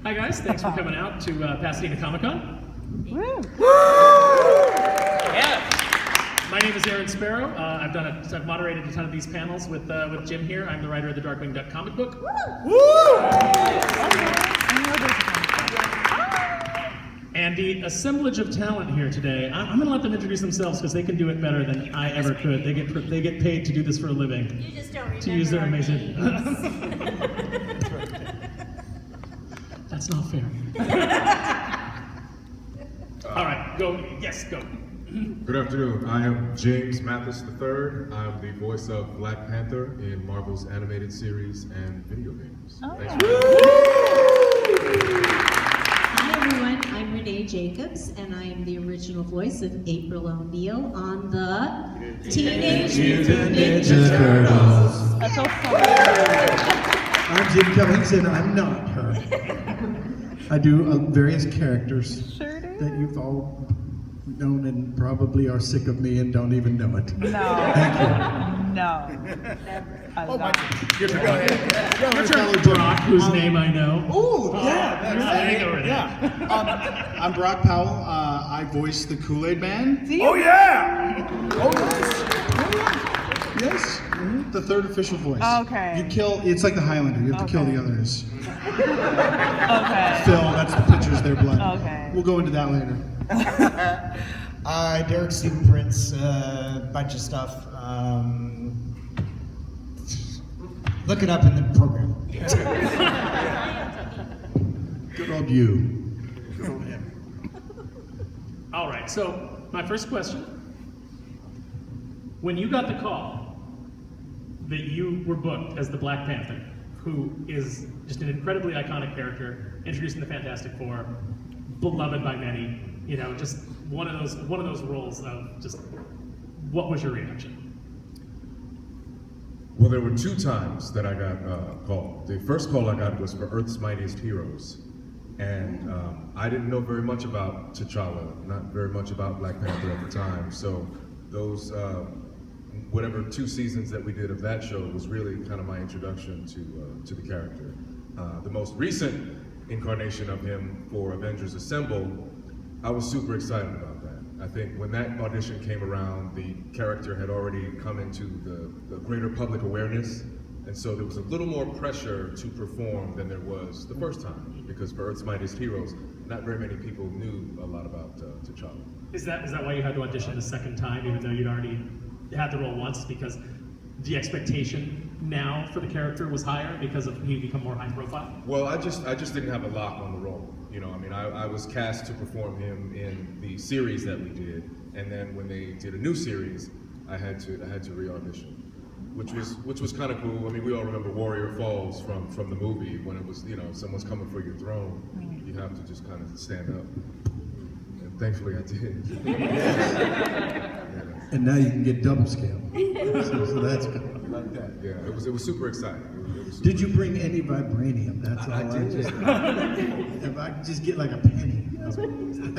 Hi guys, thanks for coming out to Pasadena Comicon. Woo! Yeah. My name is Sparrow. I've moderated a ton of these panels with Jim here. I'm the writer of the Darkwing Duck comic book. And the assemblage of talent here today, I'm going to let them introduce themselves because they can do it better than I ever could. They get paid to do this for a living. You just don't remember to use their our amazing. names. That's not fair. All right, go. Yes, go. Good afternoon. I am James Mathis III. I am the voice of Black Panther in Marvel's animated series and video games. Thanks for Hi everyone, I'm Renae Jacobs, and I am the original voice of April O'Neil on the Teenage Mutant Ninja Turtles. That's so funny. I'm Jim Cummings, and I'm not her. I do various characters Sure do. that you've all known and probably are sick of me and don't even know it. No. Thank you. No. I love it. Your turn, Brock, whose name I know. Oh, yeah. Yeah. I'm Brock Powell. I voice the Kool-Aid Man. See? Oh, yeah. Oh, yes. Yes. Mm-hmm. The third official voice. Okay. You kill, it's like the Highlander. You have to kill Okay. the others. Okay. Phil, that's the pictures, their blood. Okay. We'll go into that later. Derek Stephen Prince, bunch of stuff. Look it up in the program. Good old you. Good old him. All right, so my first question. When you got the call that you were booked as the Black Panther, who is just an incredibly iconic character, introduced in the Fantastic Four, beloved by many, you know, just one of those roles of just, what was your reaction? Well, there were two times that I got called. The first call I got was for Earth's Mightiest Heroes. And I didn't know very much about T'Challa, not very much about Black Panther at the time. So those, whatever 2 seasons that we did of that show was really kind of my introduction to the character. The most recent incarnation of him for Avengers Assemble, I was super excited about that. I think when that audition came around, the character had already come into the greater public awareness, and so there was a little more pressure to perform than there was the first time, because for Earth's Mightiest Heroes, not very many people knew a lot about T'Challa. Is that why you had to audition the second time, even though you'd already had the role once, because the expectation now for the character was higher because of he become more high profile? Well, I just didn't have a lock on the role. You know, I mean, I was cast to perform him in the series that we did, and then when they did a new series, I had to re-audition, which was kind of cool. I mean, we all remember Warrior Falls from the movie when it was, you know, someone's coming for your throne, you have to just kind of stand up. And thankfully, I did. Yeah. And now you can get double scale. So that's good. I like that. Yeah, it was super exciting. It was super Did you bring any vibranium? That's all I did. If I could just get like a penny.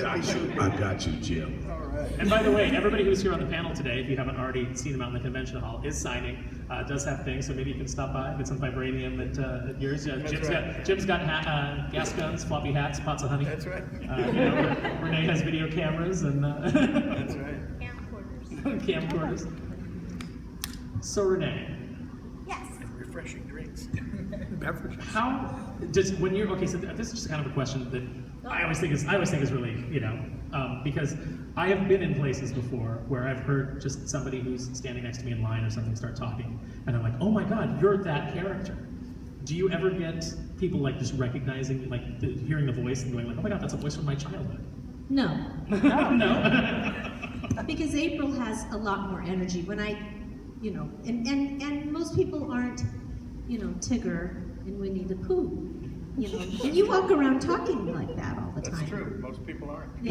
I got you, Jim. And by the way, everybody who's here on the panel today, if you haven't already seen them out in the convention hall, is signing. Does have things, so maybe you can stop by and get some vibranium at yours. Jim's got gas guns, floppy hats, pots of honey. That's right. You know, Renae has video cameras and That's right. camcorders. So Renae, Yes. Refreshing drinks. Beverages. how does when you're okay? So this is just kind of a question that I always think is really, you know, because I have been in places before where I've heard just somebody who's standing next to me in line or something start talking, and I'm like, oh my God, you're that character. Do you ever get people like just recognizing, like hearing the voice and going like, oh my God, that's a voice from my childhood? No. No. Because April has a lot more energy. When I, you know, and most people aren't, you know, Tigger and Winnie the Pooh. You know, and you walk around talking like that all the time. That's true. Most people aren't.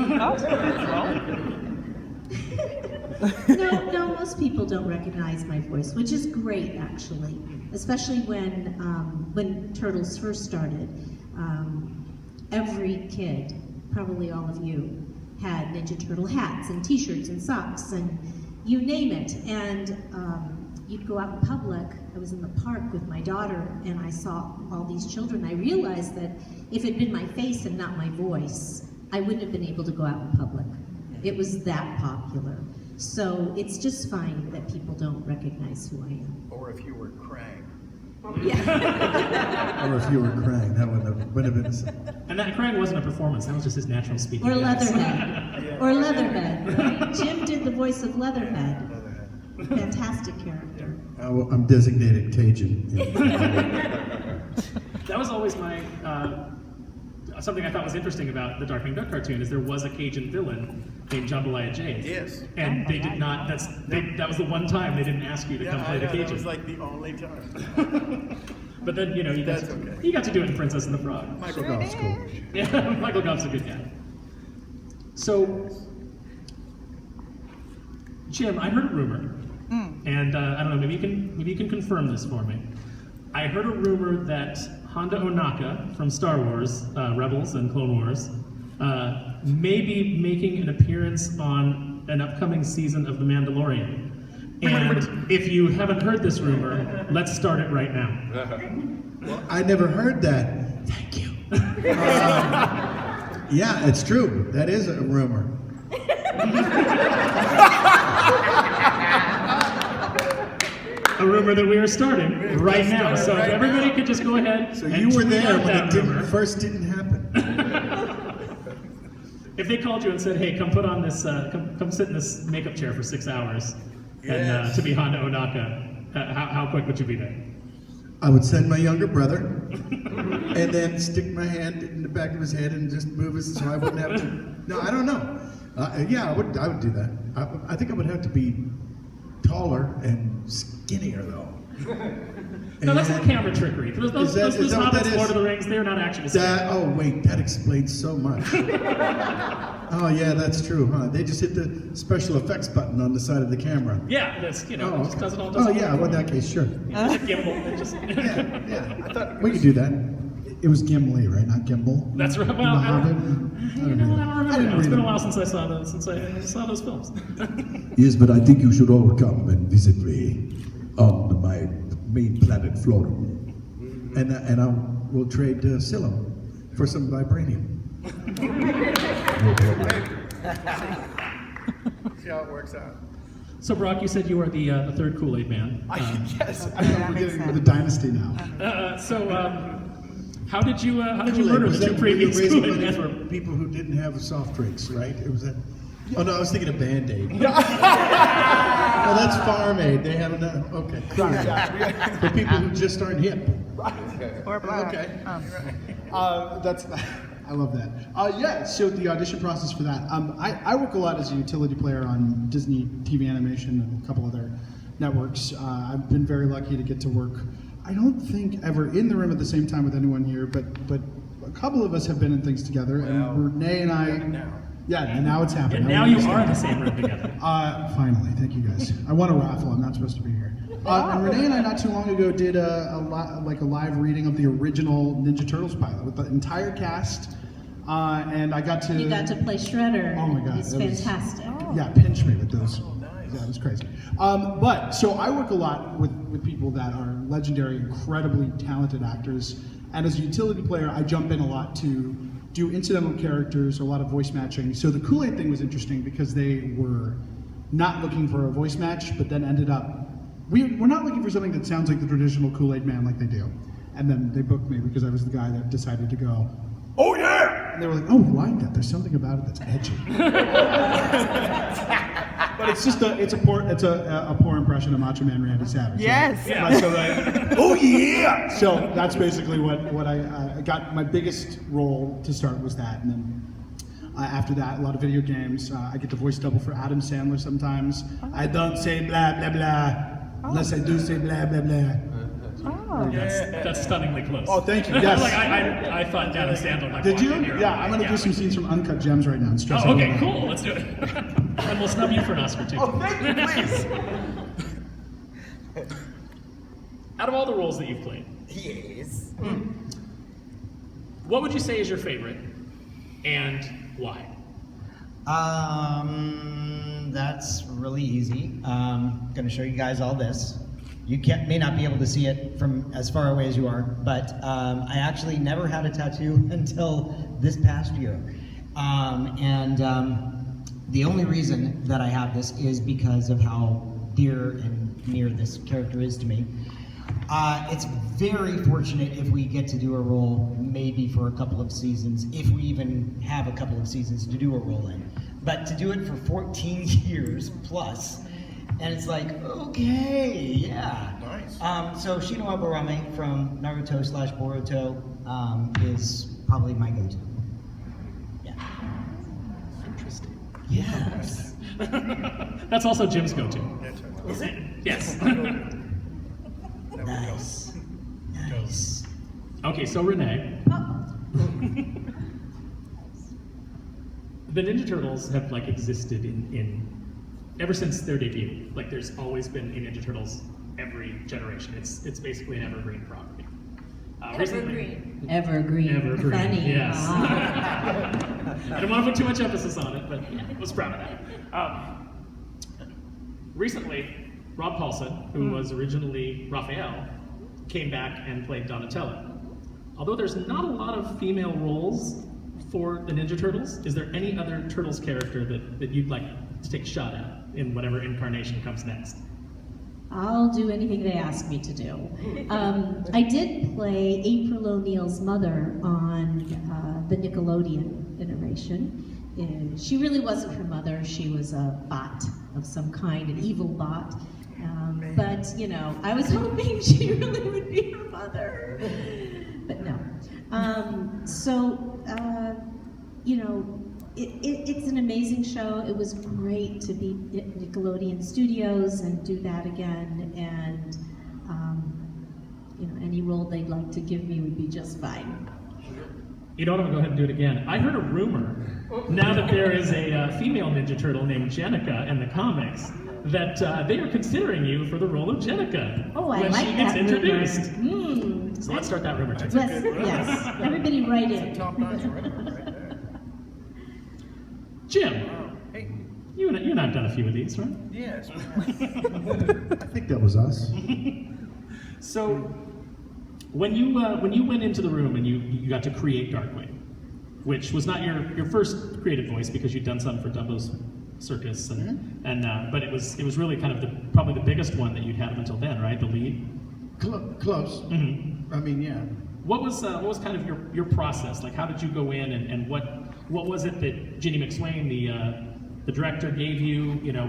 No, most people don't recognize my voice, which is great actually, especially when Turtles first started. Every kid, probably all of you, had Ninja Turtle hats and T-shirts and socks and you name it. And you'd go out in public. I was in the park with my daughter, and I saw all these children. I realized that if it had been my face and not my voice, I wouldn't have been able to go out in public. It was that popular. So it's just fine that people don't recognize who I am. Or if you were Krang. Yeah. Or if you were crying, that would have been. And that Krang wasn't a performance, that was just his natural speaking. Or voice. Leatherhead. Or Leatherhead, right? Jim did the voice of Leatherhead. Fantastic character. I'm designated Cajun. That was always my, something I thought was interesting about the Darkwing Duck cartoon is there was a Cajun villain named Jambalaya J. Yes. And they did not, that was the one time they didn't ask you to come play the Cajun. That was like the only time. But then, you know, you got to do it in Princess and the Frog. Michael Goff's cool. Yeah, Michael Goff's a good guy. So, Jim, I heard a rumor, and I don't know, maybe you can confirm this for me. I heard a rumor that Honda Onaka from Star Wars, Rebels and Clone Wars, may be making an appearance on an upcoming season of The Mandalorian. And if you haven't heard this rumor, let's start it right now. I never heard that. Thank you. Yeah, it's true. That is a rumor. A rumor that we are starting right now. So if everybody could just go ahead. So and you were tweet there out when that it rumor. first didn't happen. If they called you and said, "Hey, come put on this, come sit in this makeup chair for 6 hours," and to be Honda Onaka, how quick would you be there? I would send my younger brother, and then stick my hand in the back of his head and just move it so I wouldn't have to. No, I don't know. Yeah, I would do that. I think I would have to be taller and skinnier though. No, that's not camera trickery. Those Is that what that Hobbits, is? Lord of the Rings, they're not actually scary. Oh wait, that explains so much. Oh yeah, that's true, huh? They just hit the special effects button on the side of the camera. Yeah, that's, you know, Oh, it just okay. does it all. Oh yeah, well in that case, sure. It's a gimbal. It just, Yeah. We could do that. It was Gimli, right? Not Gimbal. That's right. Well, The I Hobbit? don't remember now. It's been a while since I saw those. Since I saw those films. Yes, but I think you should all come and visit me on my main planet, Florum. And I will trade Scylla for some vibranium. See how it works out. So Brock, you said you were the third Kool-Aid man. Yes. We're getting with the dynasty now. How did you Kool-Aid, murder was the that two previous raising Kool-Aid money men? for people who didn't have soft drinks, right? It was that. Oh no, I was thinking of Band-Aid. Oh, that's Farm Aid. They have enough. Okay. For people who just aren't hip. Or black. Okay. That's, I love that. Yeah, so the audition process for that. I work a lot as a utility player on Disney TV animation and a couple other networks. I've been very lucky to get to work, I don't think ever in the room at the same time with anyone here, but a couple of us have been in things together, and Renae and I. Yeah, and now it's happening. And now you are in the same room together. Finally, thank you guys. I won a raffle. I'm not supposed to be here. And Renae and I not too long ago did a live reading of the original Ninja Turtles pilot with the entire cast, and I got to. You got to play Shredder. Oh my God, It's that was- fantastic. Yeah, pinch me with those. Yeah, it was crazy. But so I work a lot with people that are legendary, incredibly talented actors, and as a utility player, I jump in a lot to do incidental characters, a lot of voice matching. So the Kool-Aid thing was interesting because they were not looking for a voice match, but then ended up, we're not looking for something that sounds like the traditional Kool-Aid man like they do. And then they booked me because I was the guy that decided to go, oh yeah! And they were like, oh, we like that. There's something about it that's edgy. But it's just a poor impression of Macho Man Randy Savage. Yes. Yeah. Right? So oh yeah! So that's basically what I got. My biggest role to start was that, and then after that, a lot of video games. I get to voice double for Adam Sandler sometimes. I don't say blah blah blah unless I do say blah blah blah. Oh. That's stunningly close. Oh, thank you. Yes. Like I thought Adam Sandler. Like, Did walked you? in here. Yeah, I'm gonna do some scenes from Uncut Gems right now and stress Oh, okay, everyone out. cool. Let's do it. And we'll snub you for an Oscar too. Oh, thank you, please. Out of all the roles that you've played, Yes. what would you say is your favorite, and why? That's really easy. Gonna show you guys all this. You may not be able to see it from as far away as you are, but I actually never had a tattoo until this past year. The only reason that I have this is because of how dear and near this character is to me. It's very fortunate if we get to do a role maybe for a couple of seasons, if we even have a couple of seasons to do a role in. But to do it for 14 years plus, and it's like, okay, yeah. Nice. So Shino Aburame from Naruto/Boruto is probably my go-to. Yeah. Interesting. Yes. That's also Jim's go-to. Is it? Yes. Nice. Nice. Okay, so Renae, the Ninja Turtles have like existed in ever since their debut. Like there's always been a Ninja Turtles every generation. It's basically an evergreen property. Evergreen. Evergreen. Funny. Yes. Wow. I don't want to put too much emphasis on it, but I was proud of that. Recently, Rob Paulson, who was originally Raphael, came back and played Donatello. Although there's not a lot of female roles for the Ninja Turtles, is there any other Turtles character that you'd like to take a shot at in whatever incarnation comes next? I'll do anything they ask me to do. I did play April O'Neil's mother on the Nickelodeon iteration. And she really wasn't her mother. She was a bot of some kind, an evil bot. But, you know, I was hoping she really would be her mother. But no. You know, it's an amazing show. It was great to be at Nickelodeon Studios and do that again. And, you know, any role they'd like to give me would be just fine. You know what, I'm gonna go ahead and do it again. I heard a rumor, now that there is a female Ninja Turtle named Jennica in the comics, that they are considering you for the role of Jennica Oh, I when like she gets that introduced. rumor. So let's start that rumor too. Yes, everybody write in. Top-notch rumor right there. Jim, Wow. Hey, you and I've done a few of these, right? yes. I think that was us. So, when you went into the room and you got to create Darkwing, which was not your first creative voice because you'd done some for Dumbo's Circus, but it was really kind of probably the biggest one that you'd had up until then, right? The lead. Close. Mm-hmm. I mean, yeah. What was kind of your process? Like, how did you go in, and what was it that Ginny McSwain, the director, gave you? You know,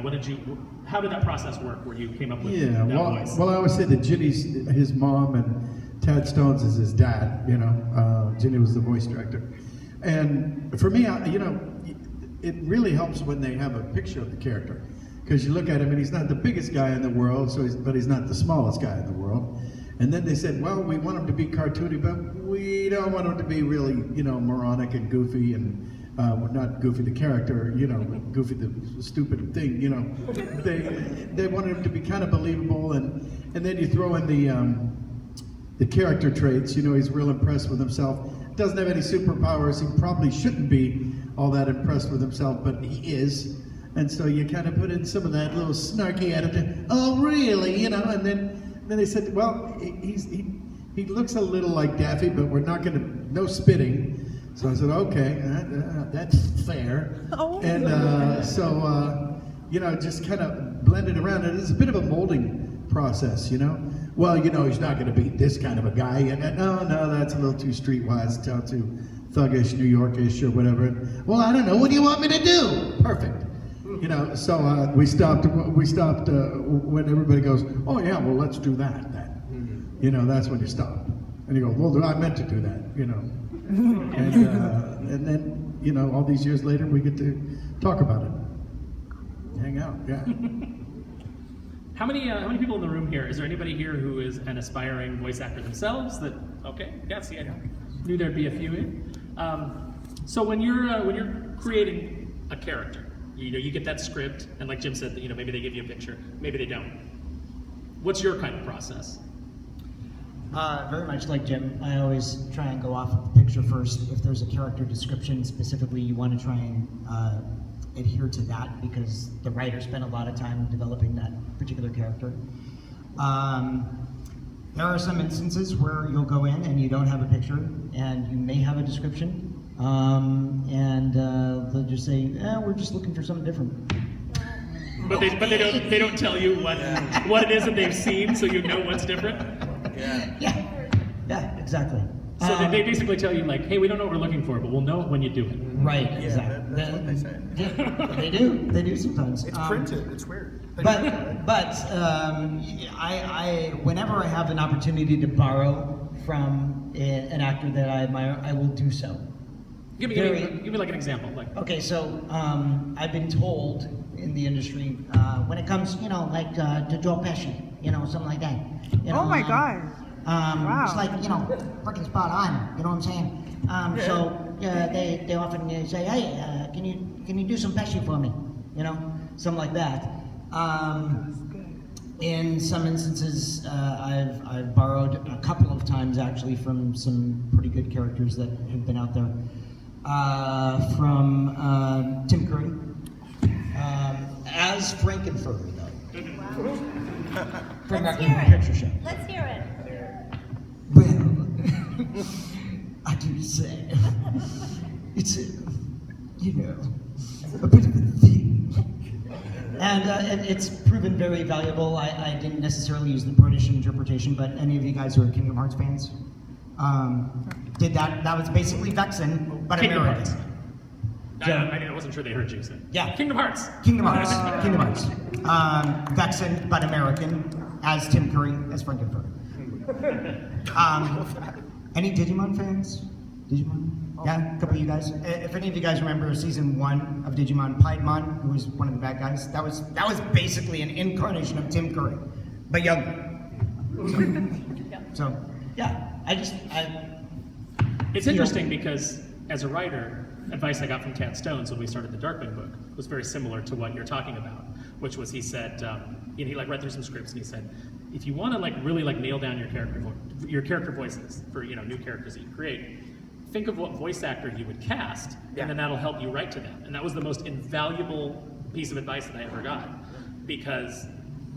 how did that process work where you came up with that voice? Well, I always say that Ginny's his mom and Tad Stones is his dad. You know, Ginny was the voice director, and for me, you know, it really helps when they have a picture of the character, because you look at him and he's not the biggest guy in the world, but he's not the smallest guy in the world. And then they said, well, we want him to be cartoony, but we don't want him to be really, you know, moronic and goofy, and not Goofy the character, you know, Goofy the stupid thing, you know. They wanted him to be kind of believable, and then you throw in the character traits. You know, he's real impressed with himself. Doesn't have any superpowers. He probably shouldn't be all that impressed with himself, but he is. And so you kind of put in some of that little snarky attitude. Oh, really? You know, and then they said, well, he looks a little like Daffy, but we're not going to, no spitting. So I said, okay, that's fair. Oh. And you know, just kind of blended around. And it's a bit of a molding process, you know. Well, you know, he's not going to be this kind of a guy. And no, that's a little too streetwise, too thuggish, New Yorkish, or whatever. Well, I don't know. What do you want me to do? Perfect. You know, so we stopped when everybody goes, oh yeah, well, let's do that then. You know, that's when you stop. And you go, well, I meant to do that, you know. And then, you know, all these years later, we get to talk about it. Hang out, yeah. How many people in the room here? Is there anybody here who is an aspiring voice actor themselves? Okay, yeah, see, I knew there'd be a few in. So when you're creating a character, you know, you get that script, and like Jim said, you know, maybe they give you a picture, maybe they don't. What's your kind of process? Very much like Jim, I always try and go off of the picture first. If there's a character description specifically, you want to try and adhere to that, because the writer spent a lot of time developing that particular character. There are some instances where you'll go in and you don't have a picture, and you may have a description, and they'll just say, we're just looking for something different. But they don't tell you what it is that they've seen, so you know what's different. Yeah, exactly. So they basically tell you like, hey, we don't know what we're looking for, but we'll know it when you do it. Right, exactly. That's what they say. Yeah, they do sometimes. It's printed. It's weird. I whenever I have an opportunity to borrow from an actor that I admire, I will do so. Give me like an example. Like, Okay, so I've been told in the industry when it comes, like to Joe Pesci, something like that. Oh my God. Wow. It's like, freaking spot on. You know what I'm saying? So they often say, hey, can you do some Pesci for me? Something like that. In some instances, I've borrowed a couple of times actually from some pretty good characters that have been out there. From Tim Curry, as Frankenfurter, though. From Let's that hear picture it. show. Let's hear it. Well, I do say, it's a bit of a thing. And it's proven very valuable. I didn't necessarily use the British interpretation, but any of you guys who are Kingdom Hearts fans did that. That was basically Vexen, but Kingdom American. Hearts. I wasn't sure they heard you say. Yeah. Kingdom Hearts. Kingdom Hearts. Vexen, but American, as Tim Curry, as Frankenfurter. Any Digimon fans? Digimon? Yeah, a couple of you guys. If any of you guys remember season 1 of Digimon, Piedmon, who was one of the bad guys, that was basically an incarnation of Tim Curry, but younger. So, yeah, It's interesting because as a writer, advice I got from Tad Stones when we started the Darkwing book was very similar to what you're talking about, which was he said, he read through some scripts and he said, if you want to really nail down your character voices for new characters that you create, think of what voice actor you would cast, and then that'll help you write to them. And that was the most invaluable piece of advice that I ever got, because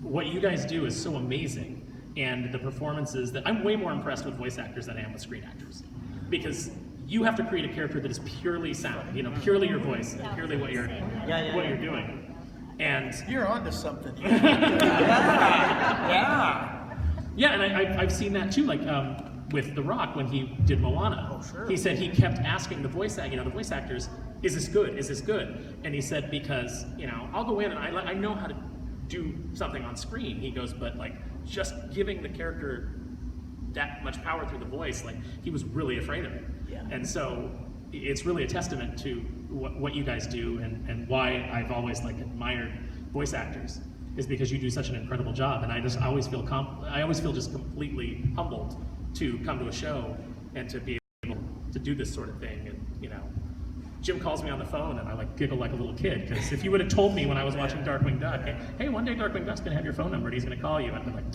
what you guys do is so amazing, and the performances that I'm way more impressed with voice actors than I am with screen actors, because you have to create a character that is purely sound, purely your voice, and purely what you're doing. And You're onto something. yeah, and I've seen that too, like with The Rock when he did Moana. Oh, sure. He said he kept asking the voice actors, is this good? Is this good? And he said, because, I'll go in and I know how to do something on screen. He goes, but just giving the character that much power through the voice, he was really afraid of it. Yeah. And so it's really a testament to what you guys do, and why I've always admired voice actors, is because you do such an incredible job. And I always feel just completely humbled to come to a show and to be able to do this sort of thing. And Jim calls me on the phone and I giggle like a little kid, because if you would have told me when I was watching Darkwing Duck, hey, one day Darkwing Duck's gonna have your phone number and he's gonna call you, I'd be like,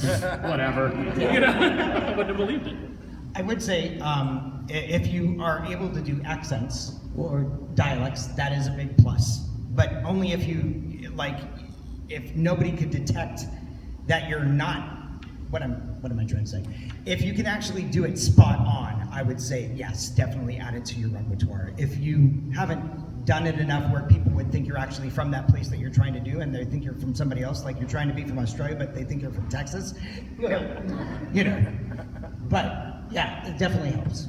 whatever. I wouldn't have believed it. I would say if you are able to do accents or dialects, that is a big plus. But only if you if nobody could detect that you're not. What am I trying to say? If you can actually do it spot on, I would say yes, definitely add it to your repertoire. If you haven't done it enough where people would think you're actually from that place that you're trying to do, and they think you're from somebody else, like you're trying to be from Australia, but they think you're from Texas, But yeah, it definitely helps.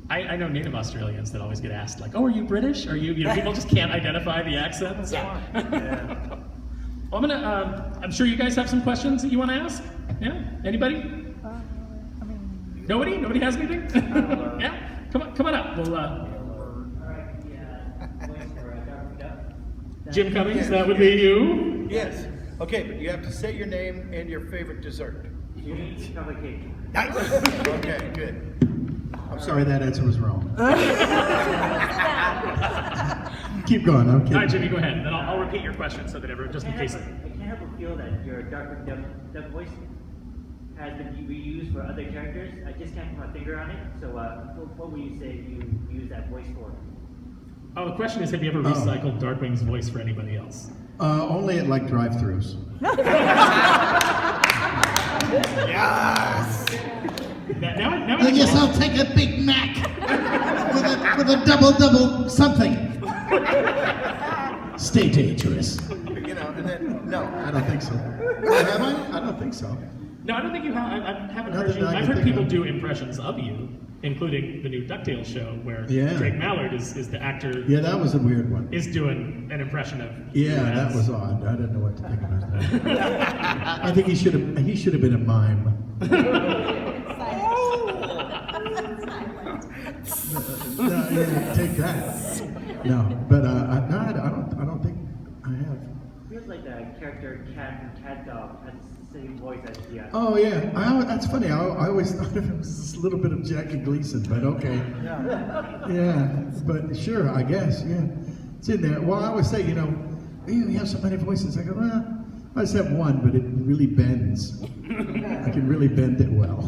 I know native Australians that always get asked, are you British? Are you people just can't identify the accents. Yeah. Well, I'm sure you guys have some questions that you want to ask. Yeah? Anybody? Nobody? Nobody has anything? Yeah? Come on up. We'll, Jim Cummings, that would be you. Yes. Okay, but you have to say your name and your favorite dessert. Nice. Okay, good. I'm sorry, that answer was wrong. Keep going, I'm kidding. All right, Jimmy, go ahead. Then I'll repeat your question so that everyone, just in case. I can't help but feel that your Darkwing Duck voice has been reused for other characters. I just can't put my finger on it. So, what would you say you use that voice for? Oh, the question is, have you ever recycled Darkwing's voice for anybody else? Only at drive-thrus. Now I guess I'll take a Big Mac with a double something. Stay dangerous. You know, and then, no. I don't think so. Have I? I don't think so. No, I don't think you have. I haven't Not heard that you. I I've can heard think people of. do impressions of you, including the new DuckTales show where Yeah. Drake Mallard is the actor. Yeah, that was a weird one. Is doing an impression of. Yeah, you that as- was odd. I didn't know what to think about that. I think he should have been a mime. No, yeah, take that. No, but I don't think I have. Feels like the character Cat from Cat Dog has the same voice as the Oh yeah, that's funny. I always thought of it was a little bit of Jackie Gleason, but okay. Yeah, but sure, I guess. Yeah, it's in there. Well, I always say, you have so many voices. I go, well, I just have one, but it really bends. I can really bend it well.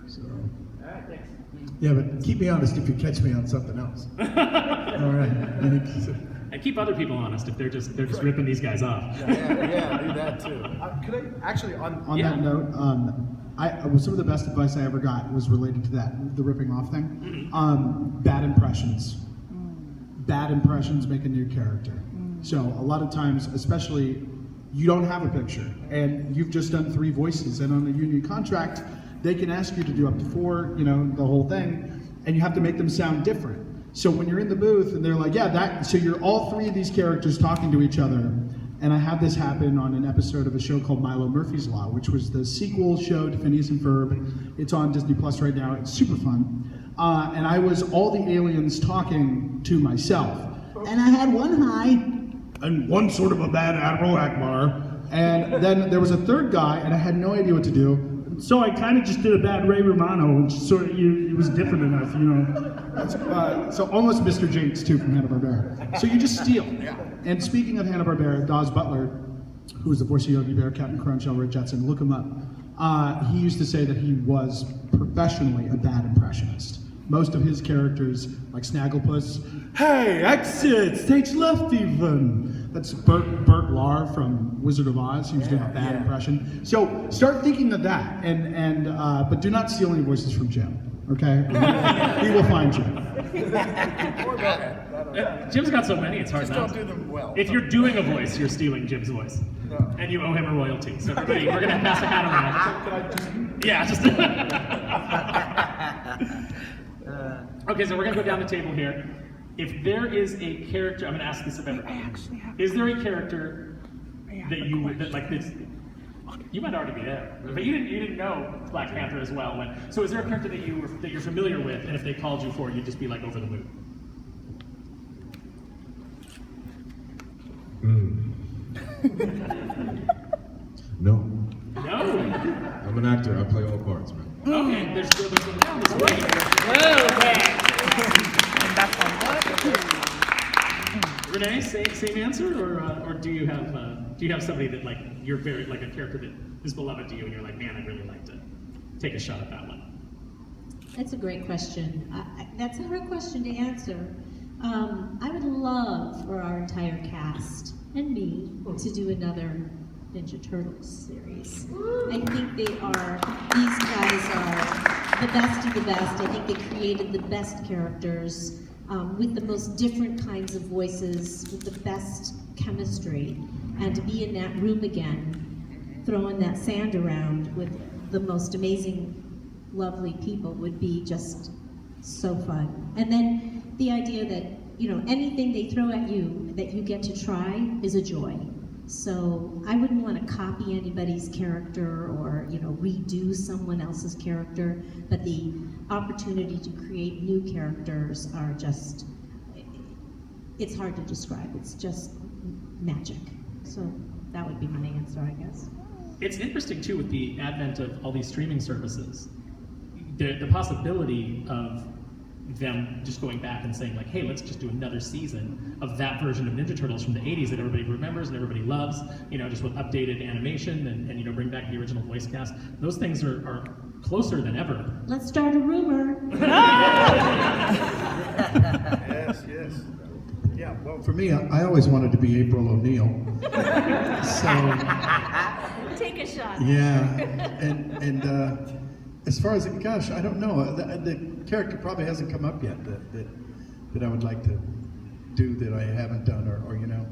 So. All right, thanks. Yeah, but keep me honest if you catch me on something else. All right. And keep other people honest if they're just ripping these guys off. Yeah, do that too. Could I actually on Yeah. that note, some of the best advice I ever got was related to that, the ripping off thing. Bad impressions. Bad impressions make a new character. So a lot of times, especially, you don't have a picture and you've just done 3 voices, and on a union contract, they can ask you to do up to 4, the whole thing, and you have to make them sound different. So when you're in the booth and they're like, so you're all 3 of these characters talking to each other. And I had this happen on an episode of a show called Milo Murphy's Law, which was the sequel show to Phineas and Ferb. It's on Disney Plus right now. It's super fun. And I was all the aliens talking to myself. And I had one high and one sort of a bad Admiral Akbar. And then there was a 3rd guy, and I had no idea what to do. So I kind of just did a bad Ray Romano, and just sort of, it was different enough, so almost Mr. Jinx, too, from Hanna-Barbera. So you just steal. And speaking of Hanna-Barbera, Dawes Butler, who was the voice of Yogi Bear, Captain Crunch, Elroy Jetson, look him up. He used to say that he was professionally a bad impressionist. Most of his characters, like Snagglepuss, hey, exit, stage left even. That's Bert Lahr from Wizard of Oz. He was doing a bad impression. So start thinking of that, but do not steal any voices from Jim, okay? He will find you. Or go ahead. Jim's got so many, it's hard Just not don't to. do them well. If you're doing a voice, you're stealing Jim's voice. No. And you owe him a royalty. So everybody, we're gonna pass a hat around. Yeah, just. Okay, so we're gonna go down the table here. If there is a character, I'm gonna ask this of everyone. Is there a character that like this? You might already be there, but you didn't know Black Panther as well. So is there a character that you're familiar with, and if they called you for it, you'd just be like over the moon? No. No. I'm an actor. I play all parts, man. Okay, there's some down this way. Renae, same answer, or do you have somebody that like you're very like a character that is beloved to you, and you're like, man, I'd really like to take a shot at that one? That's a great question. That's a hard question to answer. I would love for our entire cast and me to do another Ninja Turtles series. I think these guys are the best of the best. I think they created the best characters with the most different kinds of voices, with the best chemistry. And to be in that room again, throwing that sand around with the most amazing, lovely people would be just so fun. And then the idea that, anything they throw at you that you get to try is a joy. So I wouldn't want to copy anybody's character or, redo someone else's character, but the opportunity to create new characters are just, it's hard to describe. It's just magic. So that would be my answer, I guess. It's interesting too with the advent of all these streaming services, the possibility of them just going back and saying like, hey, let's just do another season of that version of Ninja Turtles from the 80s that everybody remembers and everybody loves, just with updated animation and bring back the original voice cast. Those things are closer than ever. Let's start a rumor. Yes. Yeah, well, For me, I always wanted to be April O'Neil. So take a shot. Yeah, and as far as gosh, I don't know. The character probably hasn't come up yet that I would like to do that I haven't done, or you know.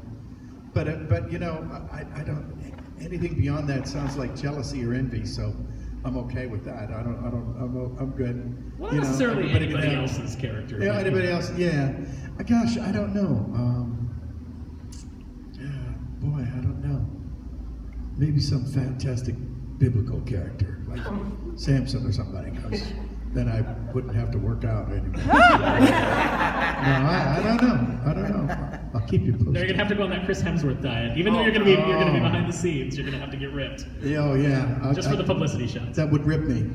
But you know, I don't. Anything beyond that sounds like jealousy or envy. So I'm okay with that. I'm good. Well, You not know, necessarily everybody anybody can have- else's character. Yeah, but- anybody else? Yeah. Gosh, I don't know. Yeah, boy, I don't know. Maybe some fantastic biblical character, like Samson or somebody, because then I wouldn't have to work out anymore. No, I don't know. I don't know. I'll keep you No, you're posted. gonna have to go on that Chris Hemsworth diet. Even though you're gonna be behind the scenes, you're gonna have to get ripped. Yeah, oh yeah. Just for the publicity shots. That would rip me.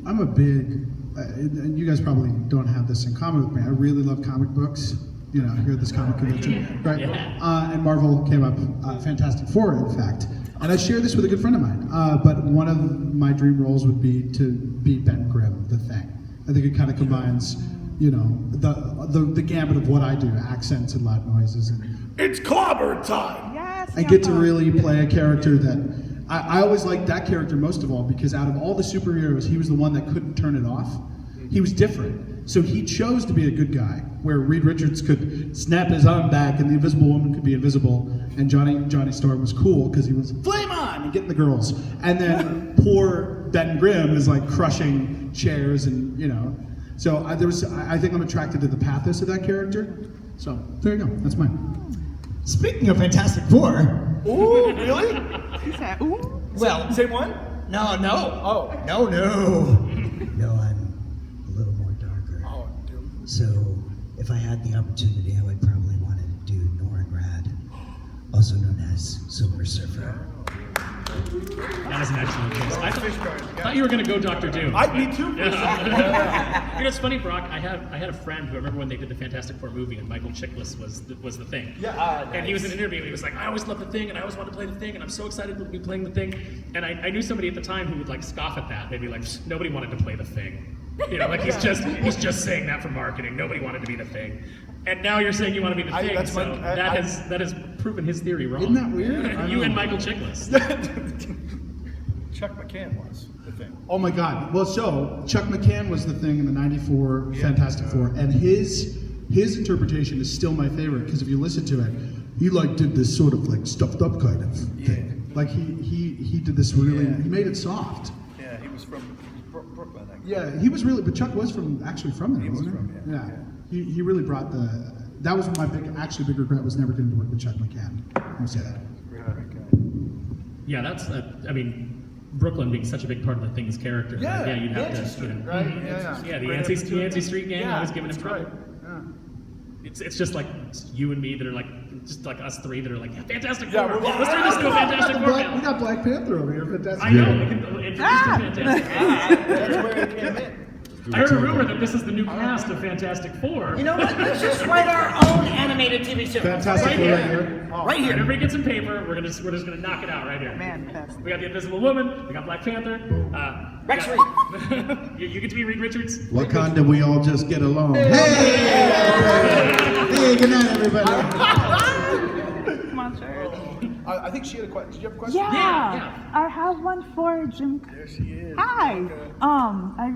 I'm a big, and you guys probably don't have this in common with me. I really love comic books. You know, here at this comic convention, right? Yeah. And Marvel came up, Fantastic Four, in fact. And I share this with a good friend of mine. But one of my dream roles would be to be Ben Grimm, the Thing. I think it kind of combines, you know, the gambit of what I do, accents and loud noises, and It's clobber time. Yes. I get to really play a character that I always liked that character most of all because out of all the superheroes, he was the one that couldn't turn it off. He was different. So he chose to be a good guy, where Reed Richards could snap his arm back and the Invisible Woman could be invisible, and Johnny Storm was cool because he was flame on and getting the girls. And then poor Ben Grimm is like crushing chairs and, you know. So I think I'm attracted to the pathos of that character. So there you go. That's mine. Speaking of Fantastic Four, Ooh, really? He said, ooh. well, Same one? no. Oh. No, I'm a little more darker. Oh, dude. So, if I had the opportunity, I would probably want to do Norgrad, also known as Silver Surfer. That is an excellent choice. I thought you were going to go Dr. Doom. Me too. You know, it's funny, Brock. I had a friend who I remember when they did the Fantastic Four movie, and Michael Chiklis was the Thing. Yeah, And he was in an interview. And he was like, "I always loved the Thing, and I always wanted to play the Thing, and I'm so excited to be playing the Thing." And I knew somebody at the time who would like scoff at that. They'd be like, "Nobody wanted to play the Thing." You know, like he's just saying that for marketing. Nobody wanted to be the Thing. And now you're saying you want to be the Thing. that's So my- that has proven his theory wrong. Isn't that weird? I You know. and Michael Chiklis. Chuck McCann was the thing. Oh my God! Well, so Chuck McCann was the Thing in the '94 Fantastic Four, and his interpretation is still my favorite because if you listen to it, he like did this sort of like stuffed up kind of thing. Like he did this really. Yeah. He made it soft. Yeah, he was from Brooklyn, I guess. Yeah, he was really. But Chuck was actually from there, He was wasn't from, yeah. He really brought the. That was my big regret was never getting to work with Chuck McCann. I'm gonna say that. Great guy. Yeah, that's. I mean, Brooklyn being such a big part of the Thing's character. Yeah, like, you'd have Yancey to. Street, You know, right? mhm. Yeah. Yeah, the Right Yancey, up to Yancey Street gang Yeah, always giving him that's trouble. right. Yeah. It's just like you and me that are like just like us three that are like, yeah, Fantastic Yeah, Four. we're- Let's turn this into a Fantastic Four We film. got Black Panther over here. Fantastic. I know. We can introduce to Fantastic. That's where it came in. I heard a rumor that this is the new cast of Fantastic Four. You know what? Let's just write our own animated TV show. Fantastic Right Four here. right here. Right here. Everybody get some paper. We're just gonna knock it out right here. Fantastic. We got the Invisible Woman. We got Black Panther. Rex we got- you get to be Reed Richards. Wakanda, we all just get along. Hey, good night, everybody. Come on, church. I think she had a question. Did you have a question? Yeah, I have one for Jim. There she is. Hi. Okay.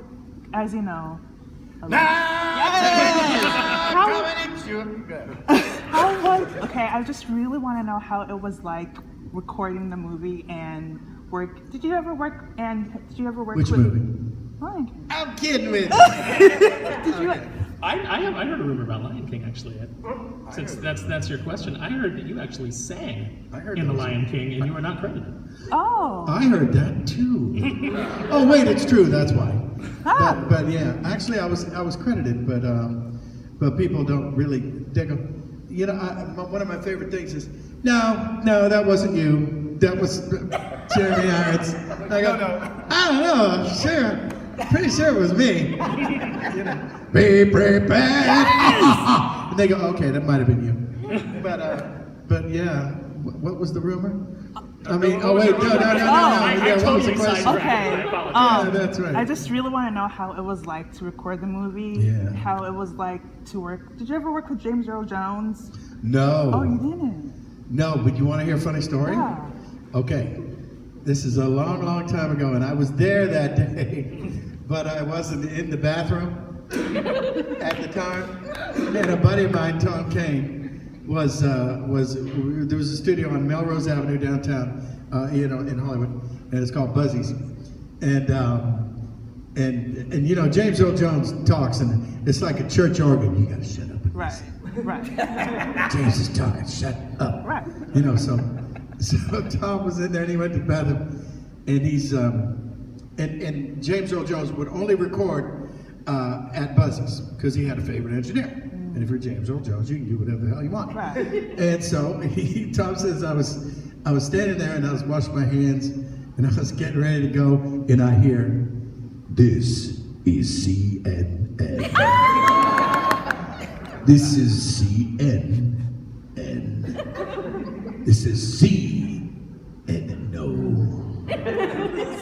As you know. Okay, I just really want to know how it was like recording the movie and work. Did you ever work Which with movie? Lion King? I'm kidding with you. Did you? I heard a rumor about Lion King actually. Since that's your question, I heard that you actually sang in The Lion King and you were not credited. Oh. I heard that too. Oh wait, it's true. That's why. Ah. But yeah, actually, I was credited, but people don't really dig them. You know, one of my favorite things is no, that wasn't you. That was Jeremy Irons. I go, I don't know. Sure, pretty sure it was me. You know, be prepared. And they go, okay, that might have been you. But yeah, what was the rumor? I mean, oh wait, no. I Yeah, what was the totally question? sidetracked. Okay. I apologize. Yeah, that's right. I just really want to know how it was like to record the movie. Yeah. How it was like to work. Did you ever work with James Earl Jones? No. Oh, you didn't. No, but you want to hear a funny story? Yeah. Okay. This is a long, long time ago, and I was there that day, but I wasn't in the bathroom at the time. And a buddy of mine, Tom Kane, there was a studio on Melrose Avenue downtown, in Hollywood, and it's called Buzzy's. And James Earl Jones talks, and it's like a church organ. You gotta shut up. Right. James is talking. Shut up. Right. So Tom was in there, and he went to the bathroom, and he's and James Earl Jones would only record at Buzzy's because he had a favorite engineer. And if you're James Earl Jones, you can do whatever the hell you want. Right. And so Tom says I was standing there and I was washing my hands and I was getting ready to go, and I hear, "This is CNN. This is CNN. This is CNN. No.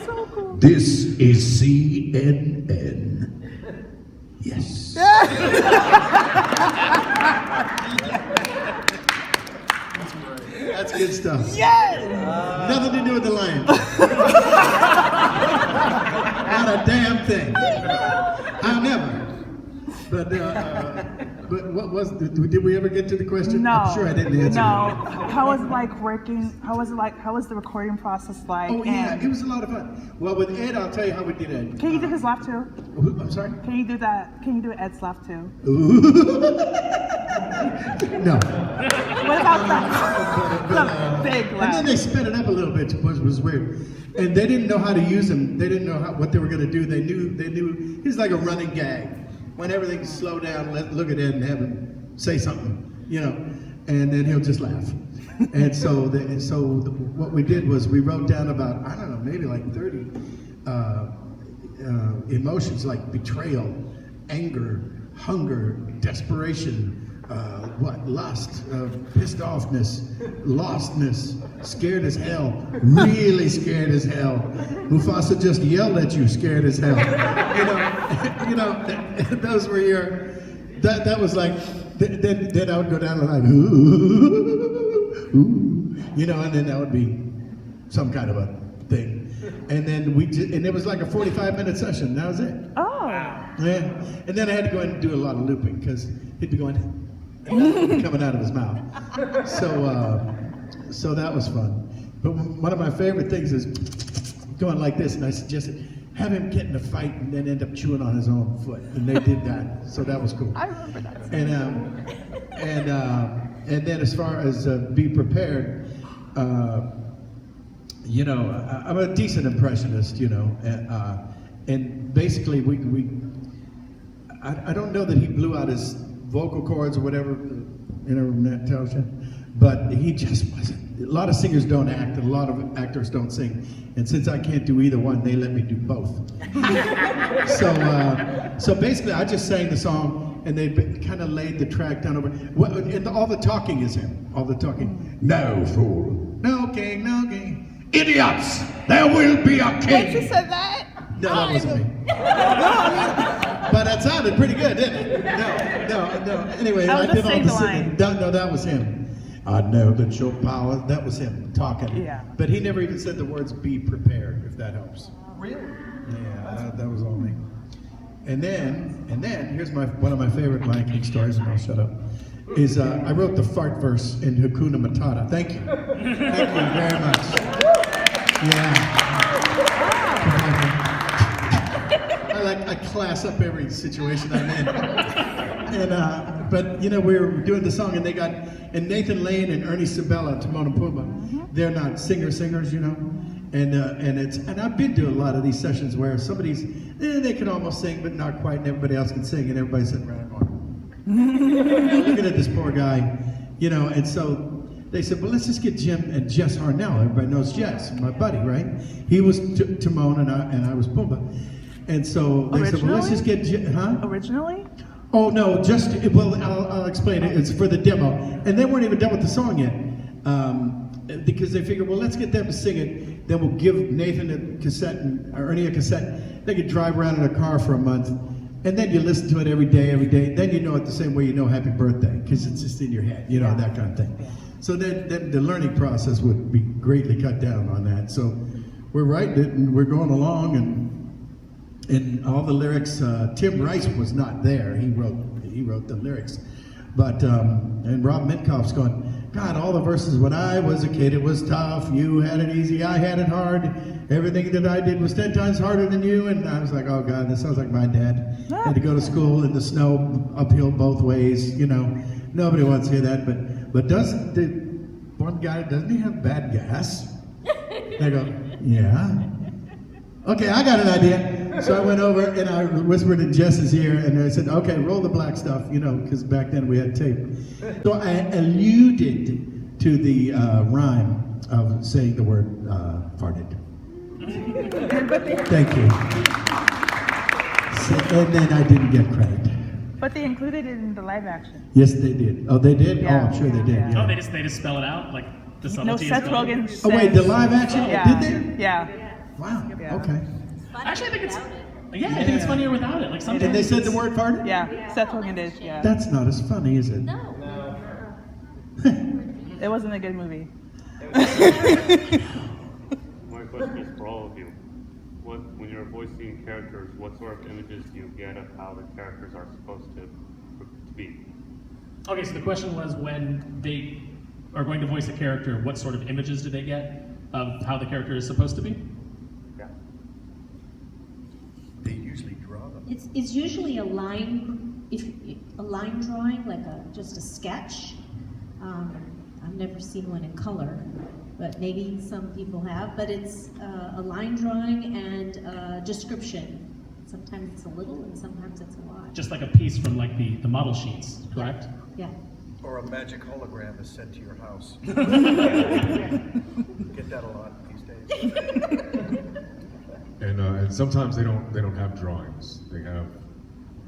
So cool. This is CNN. Yes." That's good stuff. Yes! Nothing to do with the lion. Not a damn thing. I'll never. But what was? Did we ever get to the question? No. I'm sure I didn't answer. No. How was the recording process like? Oh yeah, and it was a lot of fun. Well, with Ed, I'll tell you how we did it. can you do his laugh too? I'm sorry. Can you do that? Can you do Ed's laugh too? No. What about that? The big And laugh. then they sped it up a little bit, which was weird. And they didn't know how to use him. They didn't know what they were going to do. They knew he's like a running gag. When everything slow down, look at Ed and have him say something, and then he'll just laugh. And so what we did was we wrote down about, I don't know, maybe like 30 emotions like betrayal, anger, hunger, desperation, lust, pissed offness, lostness, scared as hell, really scared as hell. Mufasa just yelled at you, scared as hell. Those were that was like, then I would go down like, and then that would be some kind of a thing. And then and it was like a 45-minute session, that was it. Oh. Yeah, and then I had to go in and do a lot of looping because he'd be going, coming out of his mouth. So that was fun. But one of my favorite things is going like this, and I suggested have him get in a fight and then end up chewing on his own foot, and they did that. So that was cool. I remember that. And then as far as be prepared, I'm a decent impressionist, and basically I don't know that he blew out his vocal cords or whatever the internet tells you, but he just wasn't. A lot of singers don't act, and a lot of actors don't sing. And since I can't do either one, they let me do both. So basically, I just sang the song, and they kind of laid the track down over. And all the talking is him. All the talking. No fool, no king, no king. Idiots! There will be a king. Wait, you said that? No, that wasn't me. But that sounded pretty good, didn't it? No. Anyway, I was I did just all saying the the singing. No, that was him. I know that your power. That was him talking. Yeah. But he never even said the words "be prepared," if that helps. Really? Yeah, that was all me. And then here's one of my favorite Lion King stories, and I'll shut up. Is I wrote the fart verse in Hakuna Matata. Thank you. Thank you very much. Yeah. I class up every situation I'm in. But we were doing the song, and Nathan Lane and Ernie Sabella, Timon and Pumbaa, they're not singers, and I've been to a lot of these sessions where somebody's they can almost sing but not quite, and everybody else can sing, and everybody's sitting around going, looking at this poor guy, and so they said, well, let's just get Jim and Jess Harnell. Everybody knows Jess, my buddy, right? He was Timon, and I was Pumbaa. And so they said, well, let's just get Originally? Oh, no, I'll explain it. It's for the demo. And they weren't even done with the song yet. Because they figured, well, let's get them to sing it. Then we'll give Nathan a cassette or Ernie a cassette. They could drive around in a car for a month. And then you listen to it every day. Then you know it the same way you know Happy Birthday, because it's just in your head, that kind of thing. So then the learning process would be greatly cut down on that. So we're writing it and we're going along, and all the lyrics. Tim Rice was not there. He wrote the lyrics, but and Rob Minkoff's going, God, all the verses. When I was a kid, it was tough. You had it easy, I had it hard. Everything that I did was 10 times harder than you. And I was like, oh God, this sounds like my dad. Had to go to school in the snow, uphill both ways. You know, nobody wants to hear that. But doesn't the one guy, doesn't he have bad gas? They go, yeah. Okay, I got an idea. So I went over and I whispered in Jess's ear, and I said, okay, roll the black stuff, you know, because back then we had tape. So I alluded to the rhyme of saying the word farted. Thank you. So, and then I didn't get credit. But they included it in the live action. Yes, they did. Oh, they did? Yeah. Oh, I'm sure they did. Yeah. Oh, they just spell it out like the No, subtlety Seth is gone? Rogen Oh, wait, says- the live action? Yeah. Did they? Yeah. Wow. Yeah. Okay. Actually, I think it's I think it's funnier without it. Like sometimes And they said the it's- word farted? Yeah. Seth Rogen did. Yeah. That's not as funny, is it? It wasn't a good movie. My question is for all of you. When you're voicing characters, what sort of images do you get of how the characters are supposed to be? Okay, so the question was when they are going to voice a character, what sort of images do they get of how the character is supposed to be? Yeah. They usually draw them. It's usually a line, a line drawing, like just a sketch. I've never seen one in color, but maybe some people have. But it's a line drawing and a description. Sometimes it's a little, and sometimes it's a lot. Just like a piece from like the model sheets, correct? Yeah. Or a magic hologram is sent to your house. Get that a lot these days. And sometimes they don't have drawings. They have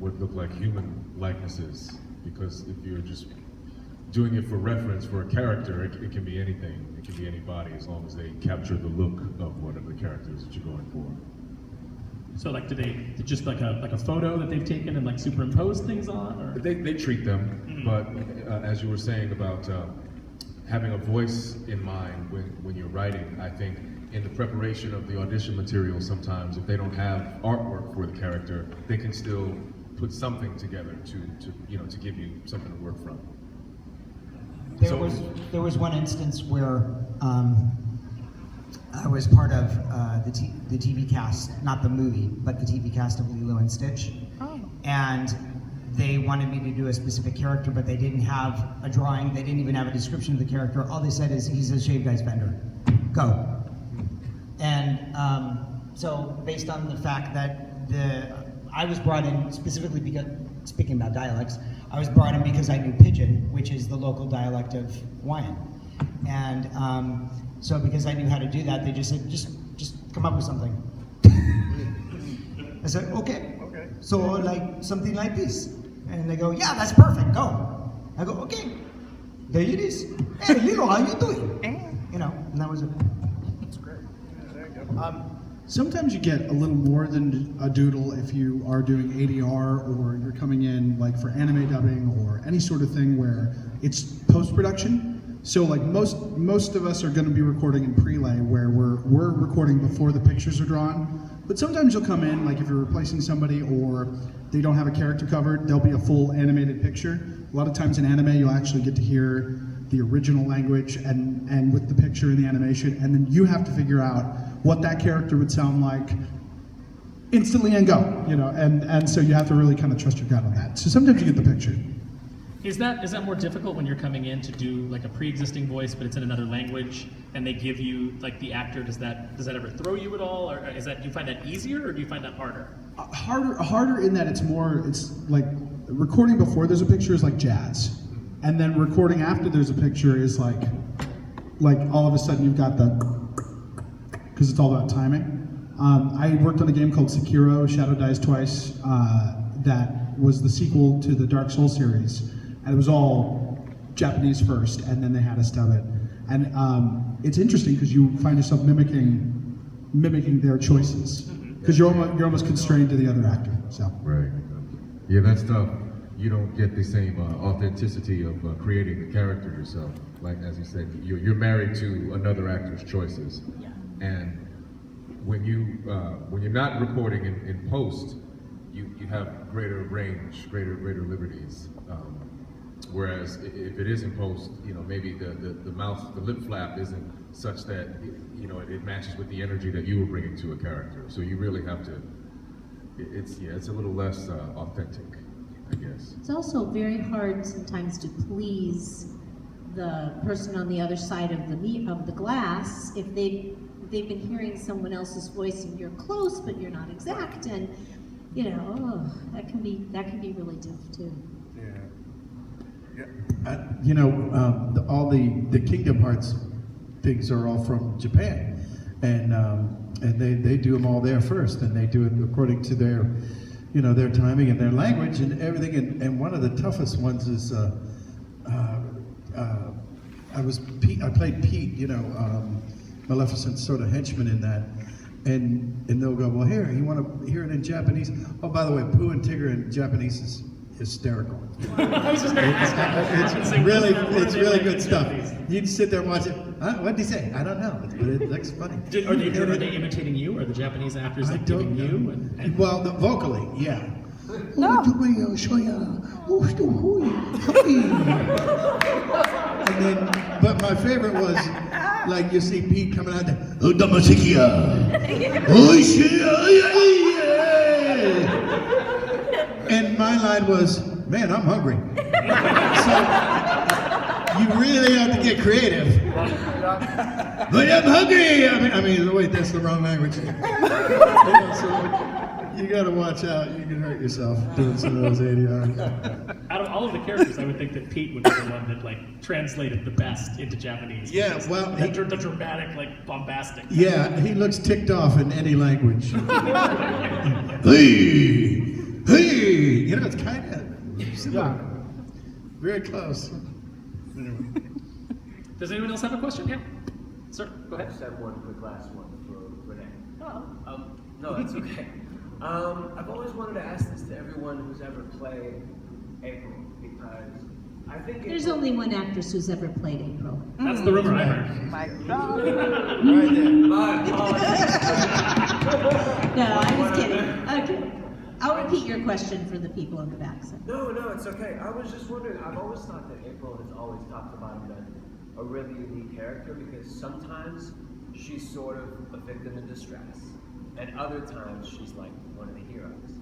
what look like human likenesses, because if you're just doing it for reference for a character, it can be anything. It can be anybody, as long as they capture the look of one of the characters that you're going for. So like, do they just like a photo that they've taken and like superimpose things on, or? They treat them, but as you were saying about having a voice in mind when you're writing, I think in the preparation of the audition material, sometimes if they don't have artwork for the character, they can still put something together to give you something to work from. There was one instance where I was part of the TV cast, not the movie, but the TV cast of Lilo and Stitch. Oh. And they wanted me to do a specific character, but they didn't have a drawing. They didn't even have a description of the character. All they said is, he's a shaved ice vendor. Go. And so based on the fact that I was brought in specifically because, speaking about dialects, I was brought in because I knew Pidgin, which is the local dialect of Hawaiian. And so because I knew how to do that, they just said, just come up with something. I said, okay. So like something like this. And they go, yeah, that's perfect, go. I go, okay, there it is. Hey, Lilo, how you doing? You know, and that was it. That's great. Yeah, there you go. Sometimes you get a little more than a doodle if you are doing ADR or you're coming in like for anime dubbing or any sort of thing where it's post-production. So like most of us are going to be recording in prelay where we're recording before the pictures are drawn. But sometimes you'll come in, like if you're replacing somebody or they don't have a character covered, there'll be a full animated picture. A lot of times in anime, you'll actually get to hear the original language and with the picture and the animation, and then you have to figure out what that character would sound like instantly and go, you know, and so you have to really kind of trust your gut on that. So sometimes you get the picture. Is that more difficult when you're coming in to do like a pre-existing voice, but it's in another language, and they give you like the actor? Does that ever throw you at all, or do you find that easier, or do you find that harder? Harder in that it's like recording before there's a picture is like jazz, and then recording after there's a picture is like all of a sudden you've got because it's all about timing. I worked on a game called Sekiro: Shadow Dies Twice that was the sequel to the Dark Souls series. And it was all Japanese first, and then they had us dub it. And it's interesting because you find yourself mimicking their choices because you're almost constrained to the other actor. So Right. Yeah, that's tough. You don't get the same authenticity of creating the character yourself like as you said, you're married to another actor's choices. Yeah. And when you're not recording in post, you have greater range, greater liberties. Whereas if it is in post, maybe the mouth, the lip flap isn't such that it matches with the energy that you were bringing to a character. So you really have to. It's a little less authentic, I guess. It's also very hard sometimes to please the person on the other side of the glass if they've been hearing someone else's voice and you're close but you're not exact, and that can be really tough too. All the Kingdom Hearts things are all from Japan, and they do them all there first, and they do it according to their timing and their language and everything. And one of the toughest ones is I played Pete, Maleficent's sort of henchman in that, and they'll go, well, here, you want to hear it in Japanese? Oh, by the way, Pooh and Tigger in Japanese is hysterical. It's really good stuff. You'd sit there and watch it. What did he say? I don't know, but it looks funny. Are they imitating you, or the Japanese actors I like don't giving know. you? Well, vocally, yeah. No. And then, but my favorite was, like, you see Pete coming out there, and my line was, man, I'm hungry. So you really have to get creative. But I'm hungry. I mean, wait, that's the wrong language. So you got to watch out. You can hurt yourself doing some of those ADRs. Out of all of the characters, I would think that Pete would be the one that translated the best into Japanese. Yeah, well, the dramatic, bombastic. Yeah, he looks ticked off in any language. Hey, it's kind of similar. Very close. Anyway. Does anyone else have a question? Yeah, sir, go I ahead. just have one quick last one for Renee. No, that's okay. I've always wanted to ask this to everyone who's ever played April, because I think There's only one actress who's ever played April. That's the rumor I heard. My God. Right there. My apologies. No, I was kidding. Okay. I'll repeat your question for the people in the back. So. No, it's okay. I was just wondering, I've always thought that April has always talked about as a really unique character, because sometimes she's sort of a victim in distress, and other times she's like one of the heroes.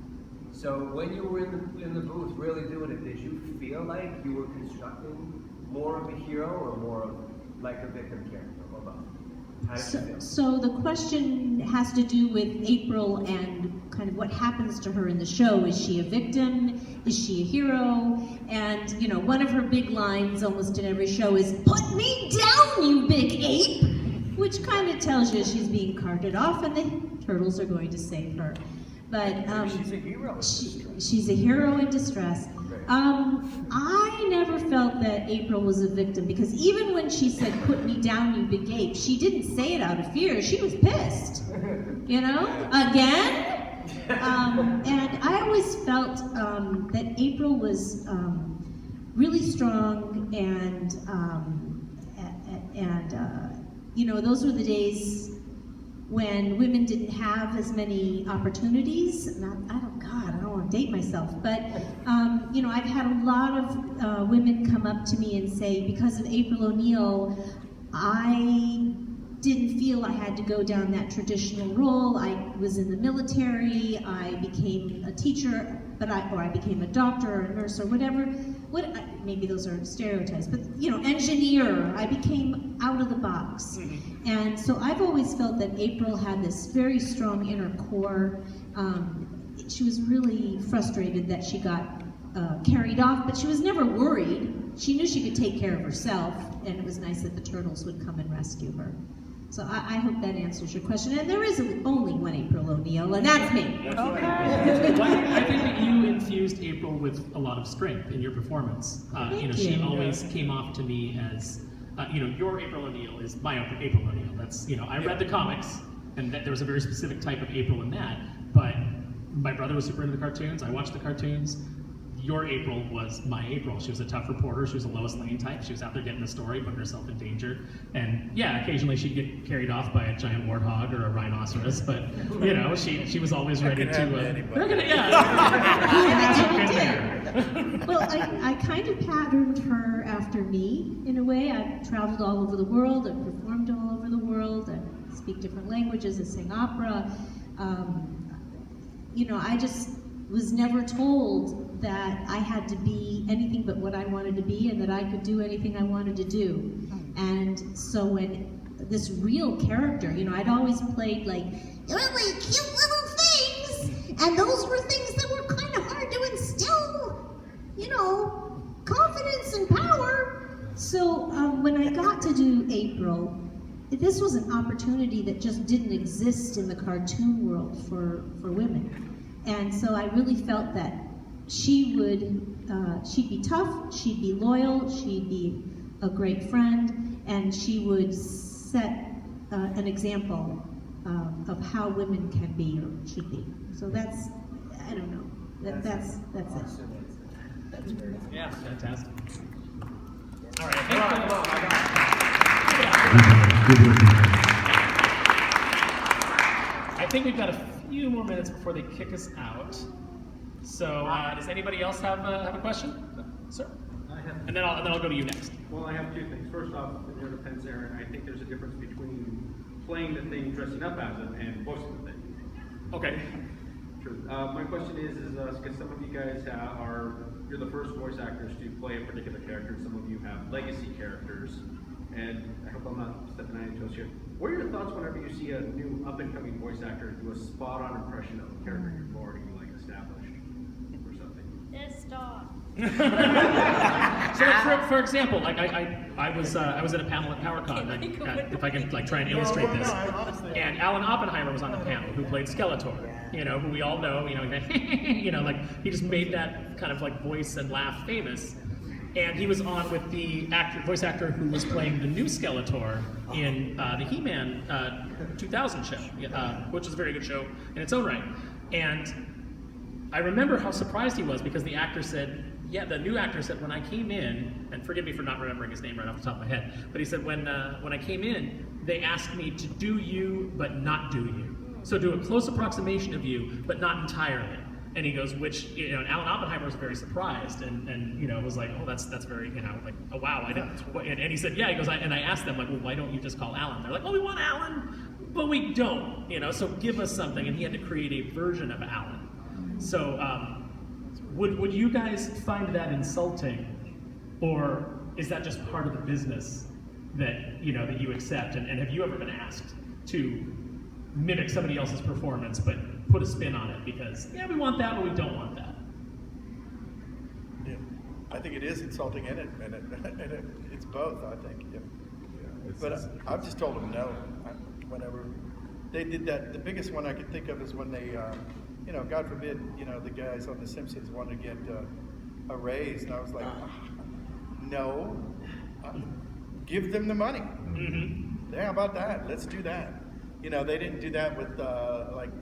So when you were in the booth really doing it, did you feel like you were constructing more of a hero or more of like a victim character, or both? How did you feel? So the question has to do with April and kind of what happens to her in the show. Is she a victim? Is she a hero? And, one of her big lines almost in every show is, "Put me down, you big ape!" Which kind of tells you she's being carted off and the turtles are going to save her. But She's a hero. she's a hero in distress. I never felt that April was a victim, because even when she said, "Put me down, you big ape," she didn't say it out of fear. She was pissed, again. And I always felt that April was really strong, and those were the days when women didn't have as many opportunities. And I don't want to date myself, but I've had a lot of women come up to me and say, because of April O'Neil, I didn't feel I had to go down that traditional role. I was in the military, I became a teacher, or I became a doctor or a nurse or whatever. Maybe those are stereotypes, but engineer. I became out of the box. And so I've always felt that April had this very strong inner core. She was really frustrated that she got carried off, but she was never worried. She knew she could take care of herself, and it was nice that the turtles would come and rescue her. So I hope that answers your question. And there is only one April O'Neil, and that's me. I think that you infused April with a lot of strength in your performance. She always came off to me as, your April O'Neil is my April O'Neil. That's, I read the comics, and there was a very specific type of April in that. But my brother was super into the cartoons. I watched the cartoons. your April was my April. She was a tough reporter. She was a Lois Lane type. She was out there getting the story, putting herself in danger. And yeah, occasionally she'd get carried off by a giant warthog or a rhinoceros, but you know, she was always ready to. Well, I kind of patterned her after me in a way. I've traveled all over the world. I've performed all over the world. I speak different languages. I sing opera. You know, I just was never told that I had to be anything but what I wanted to be and that I could do anything I wanted to do. And so when this real character, you know, I'd always played like really cute little things, and those were things that were kind of hard to instill, you know, confidence and power. So when I got to do April, this was an opportunity that just didn't exist in the cartoon world for women. And so I really felt that she would, she'd be tough, she'd be loyal, she'd be a great friend, and she would set an example of how women can be or should be. So that's, I don't know, that's it. That's very Yeah, fantastic. All right, I think we've got a few more minutes before they kick us out. So, does anybody else have a question? Sir? And then I'll go to you next. Well, I have two things. First off, it depends, Aaron. I think there's a difference between playing the thing, dressing up as it, and voicing the thing. Okay. True. My question is because some of you guys you're the first voice actors to play a particular character. Some of you have legacy characters, and I hope I'm not stepping on any toes here. What are your thoughts whenever you see a new up-and-coming voice actor do a spot-on impression of a character you've already established or something? This dog. So, for example, like I was at a panel at PowerCon. If I can try and illustrate this, and Alan Oppenheimer was on the panel, who played Skeletor. You know, who we all know. You know, you know, like he just made that kind of like voice and laugh famous. And he was on with the voice actor who was playing the new Skeletor in the He-Man 2000 show, which was a very good show in its own right. And I remember how surprised he was because the actor said, the new actor said, when I came in, and forgive me for not remembering his name right off the top of my head, but he said, when I came in, they asked me to do you, but not do you. So do a close approximation of you, but not entirely. And he goes, which, you know, and Alan Oppenheimer was very surprised and you know, was like, oh, that's very, you know, like, oh, wow, I didn't. And he said, yeah, he goes, and I asked them, like, well, why don't you just call Alan? They're like, well, we want Alan, but we don't, you know, so give us something. And he had to create a version of Alan. So would you guys find that insulting, or is that just part of the business that, you know, that you accept? And have you ever been asked to mimic somebody else's performance, but put a spin on it because, yeah, we want that, but we don't want that? Yeah, I think it is insulting, and it's both, I think. Yeah. But I've just told them no. Whenever they did that, the biggest one I could think of is when they, you know, God forbid, you know, the guys on The Simpsons wanted to get a raise, and I was like, no, give them the money. Mm-hmm. Yeah, how about that? Let's do that. You know, they didn't do that with like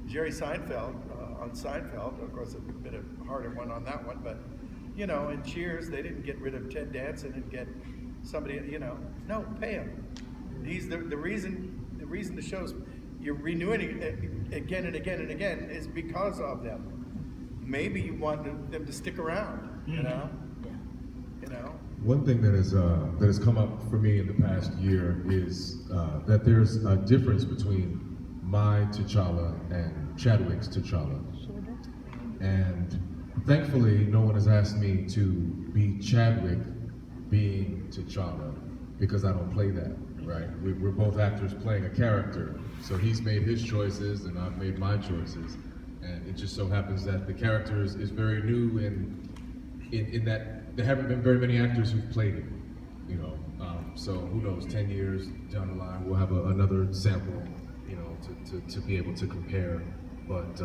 Jerry Seinfeld on Seinfeld. Of course, a bit of a harder one on that one, but you know, in Cheers, they didn't get rid of Ted Danson and get somebody. You know, no, pay him. He's the reason. The reason the show's you're renewing it again and again and again is because of them. Maybe you want them to stick around. You know, you know. One thing that has come up for me in the past year is that there's a difference between my T'Challa and Chadwick's T'Challa. And thankfully, no one has asked me to be Chadwick being T'Challa because I don't play that, right? We're both actors playing a character. So he's made his choices and I've made my choices. And it just so happens that the character is very new in that there haven't been very many actors who've played it, you know. So who knows? 10 years down the line, we'll have another sample, you know, to be able to compare. But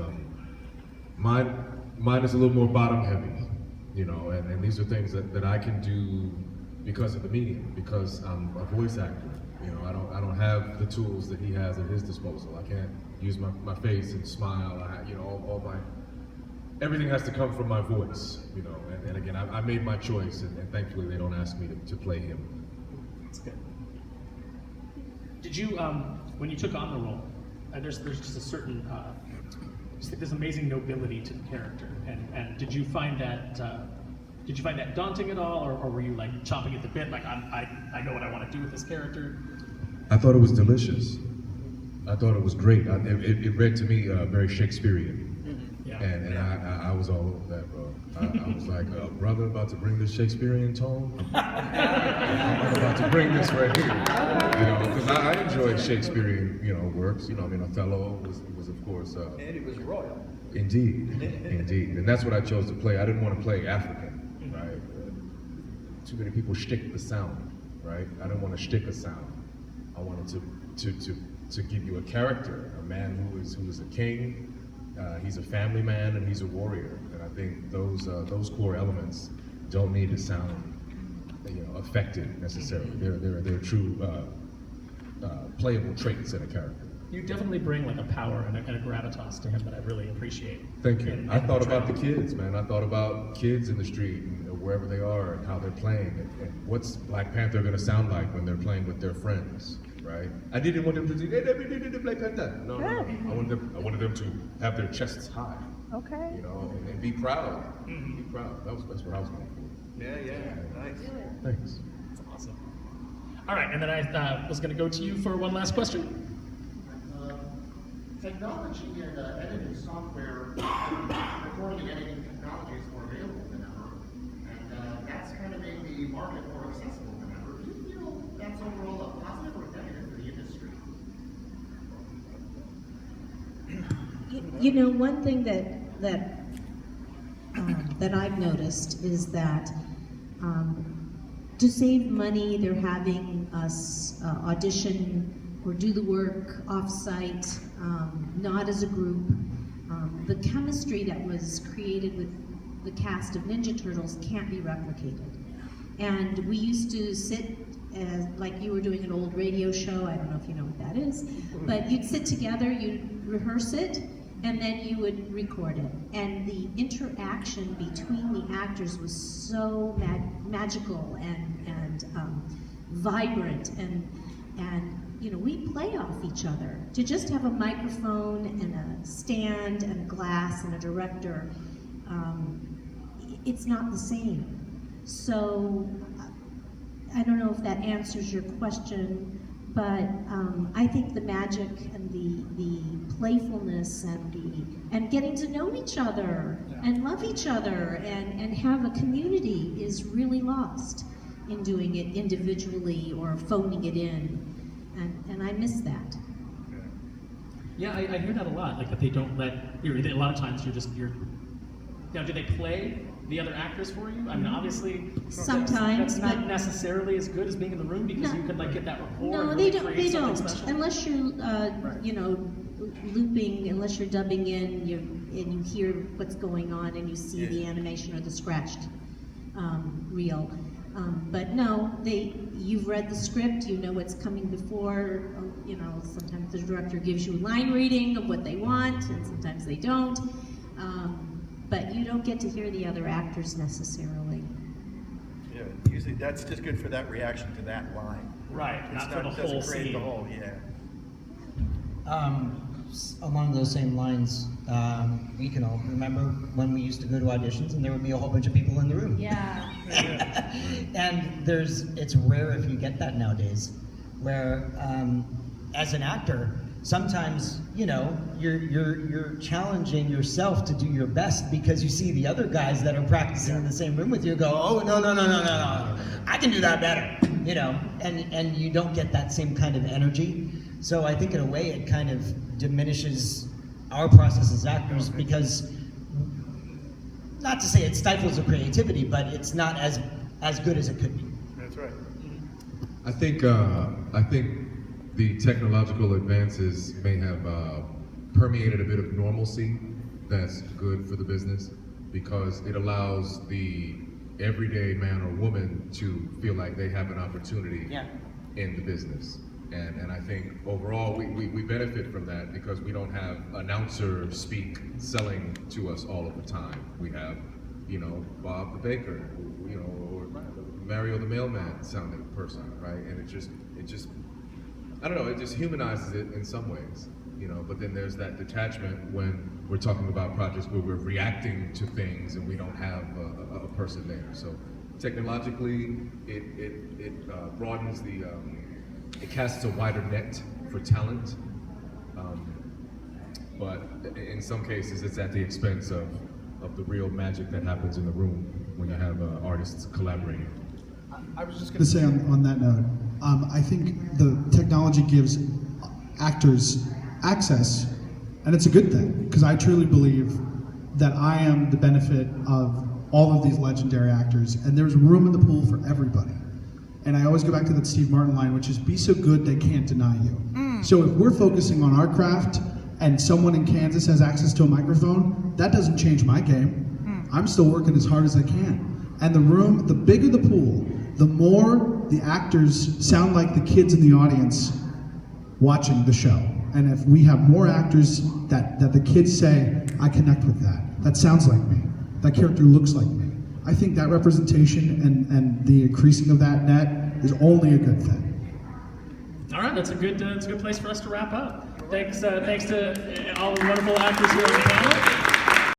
mine is a little more bottom heavy, you know. And these are things that I can do because of the medium, because I'm a voice actor. You know, I don't have the tools that he has at his disposal. I can't use my face and smile. You know, all everything has to come from my voice, you know. And again, I made my choice, and thankfully they don't ask me to play him. That's good. Did you, when you took on the role, there's just a certain, just think there's amazing nobility to the character, and did you find that daunting at all, or were you like chomping at the bit, like I know what I want to do with this character? I thought it was delicious. I thought it was great. It read to me very Shakespearean. Yeah. And I was all over that, bro. I was like, brother, about to bring this Shakespearean tone. I'm about to bring this right here. You know, because I enjoyed Shakespearean, you know, works. You know, I mean, Othello was of course. And he was royal. Indeed, indeed. And that's what I chose to play. I didn't want to play African, right? Too many people shtick the sound, right? I didn't want to shtick a sound. I wanted to give you a character, a man who is a king. He's a family man and he's a warrior, and I think those core elements don't need to sound, you know, affected necessarily. They're true playable traits in a character. You definitely bring like a power and a gravitas to him that I really appreciate. Thank you. I thought about the kids, man. I thought about kids in the street and wherever they are and how they're playing and what's Black Panther going to sound like when they're playing with their friends. Right? I didn't want them to say, hey, Black Panther. No. I wanted them to have their chests high. Okay. You know, and be proud. Be proud. That's what I was going for. Yeah, nice. Thanks. That's awesome. All right, and then I was going to go to you for one last question. Technology and editing software, recording and editing technology is more available than ever, and that's kind of made the market more accessible than ever. Do you feel that's overall a positive or negative for the industry? You know, one thing that I've noticed is that to save money, they're having us audition or do the work off-site, not as a group. The chemistry that was created with the cast of Ninja Turtles can't be replicated. And we used to sit as, like you were doing an old radio show, I don't know if you know what that is, but you'd sit together, you'd rehearse it, and then you would record it. And the interaction between the actors was so magical and vibrant, and you know, we play off each other. To just have a microphone and a stand and a glass and a director, it's not the same. So I don't know if that answers your question, but I think the magic and the playfulness and getting to know each other and love each other and have a community is really lost in doing it individually or phoning it in. And I miss that. Yeah, I hear that a lot. Like that they don't let. A lot of times you're. Now, do they play the other actors for you? I mean, obviously. Sometimes, that's not necessarily as good as being in the room because you can like get that rapport. No, and really they don't. create They something don't. special. Unless you're, you know, looping. Unless you're dubbing in, and you hear what's going on, and you see the animation or the scratched reel. But no, you've read the script, you know what's coming before, you know, sometimes the director gives you a line reading of what they want, and sometimes they don't. But you don't get to hear the other actors necessarily. Yeah, usually that's just good for that reaction to that line. Right, It's not for the doesn't whole create scene. the whole, Along those same lines, we can all remember when we used to go to auditions and there would be a whole bunch of people in the room. Yeah. And it's rare if you get that nowadays, where as an actor, sometimes, you know, you're challenging yourself to do your best because you see the other guys that are practicing in the same room with you go, oh, no, I can do that better, you know, and you don't get that same kind of energy. So I think in a way it kind of diminishes our process as actors because, not to say it stifles the creativity, but it's not as good as it could be. That's right. I think the technological advances may have permeated a bit of normalcy that's good for the business because it allows the everyday man or woman to feel like they have an opportunity in the business. And I think overall we benefit from that because we don't have announcer speak selling to us all of the time. We have, you know, Bob the baker, you know, or Mario the mailman sounding person, right? And it just, I don't know, it just humanizes it in some ways, you know, but then there's that detachment when we're talking about projects where we're reacting to things and we don't have a person there. So technologically, it broadens the, it casts a wider net for talent, but in some cases it's at the expense of the real magic that happens in the room when you have artists collaborating. I was just going to say on that note, I think the technology gives actors access, and it's a good thing, because I truly believe that I am the benefit of all of these legendary actors, and there's room in the pool for everybody. And I always go back to that Steve Martin line, which is, be so good they can't deny you. So if we're focusing on our craft, and someone in Kansas has access to a microphone, that doesn't change my game. I'm still working as hard as I can. And the room, the bigger the pool, the more the actors sound like the kids in the audience watching the show. And if we have more actors that the kids say, I connect with that sounds like me, that character looks like me, I think that representation and the increasing of that net is only a good thing. All right, that's a good place for us to wrap up. Thanks to all the wonderful actors here on the panel.